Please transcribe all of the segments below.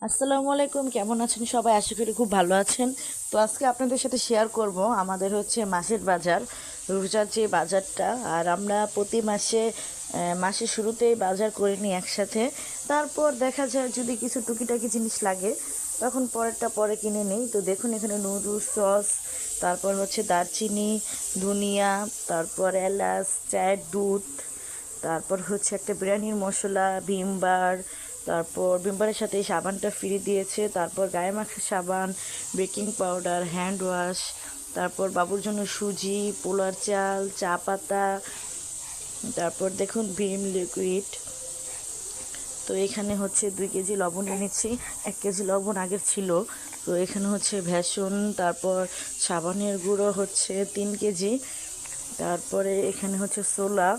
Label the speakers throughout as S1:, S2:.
S1: আসসালামু আলাইকুম, কেমন আছেন সবাই? আশা করি খুব ভালো আছেন। তো আজকে আপনাদের সাথে শেয়ার করব আমাদের মাসের বাজার, রোজার যে বাজারটা। আর আমরা প্রতি মাসে মাসের শুরুতেই বাজার করে নিই একসাথে। তারপর দেখা যায় যদি কিছু টুকিটাকি জিনিস লাগে তখন পরেরটা পরে কিনে নিই। তো দেখুন এখানে নুডলস সস, তারপর দারচিনি, ধনিয়া, তারপর এলাচ, চায়ের দুধ, তারপর একটা বিরিয়ানির মশলা, ভিমবার, তারপর ভিমবারের সাথে এই সাবানটা ফ্রি দিয়েছে, তারপর গায়ে মাখা সাবান, বেকিং পাউডার, হ্যান্ড ওয়াশ, তারপর বাবুর জন্য সুজি, পোলার চাল, চা পাতা, তারপর দেখুন ভিম লিকুইড। তো এখানে 2 কেজি লবণ এনেছি, 1 কেজি লবণ আগের ছিল। তো এখানে ভেষন, তারপর সাবানের গুঁড়ো 3 কেজি, তারপরে এখানে সোলা,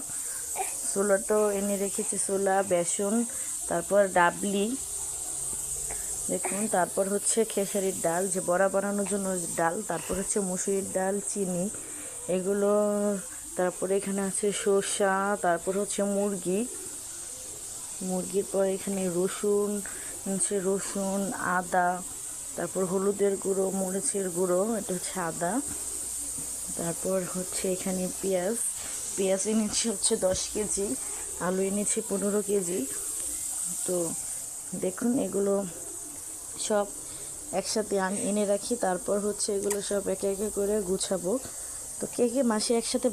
S1: সোলাটাও এনে রেখেছি, সোলা, বেসন, তারপর ডাবলি দেখুন, তারপর খেসারির ডাল, যে বড়া বানানোর জন্য ডাল, তারপর মুসুরির ডাল, চিনি, এগুলো। তারপরে এখানে আছে শসা, তারপর মুরগি, মুরগির পর এখানে রসুন, রসুন, আদা, তারপর হলুদের গুঁড়ো, মরিচের গুঁড়ো, এটা আদা, তারপর এখানে পেঁয়াজ, পেঁয়াজ এনেছি 10 কেজি, আলু এনেছি 15 কেজি। তো দেখুন এগুলো সব একসাথে এনে রাখি, তারপর এগুলো সব একে একে করে গুছাবো। তো কে কে মাসে একসাথে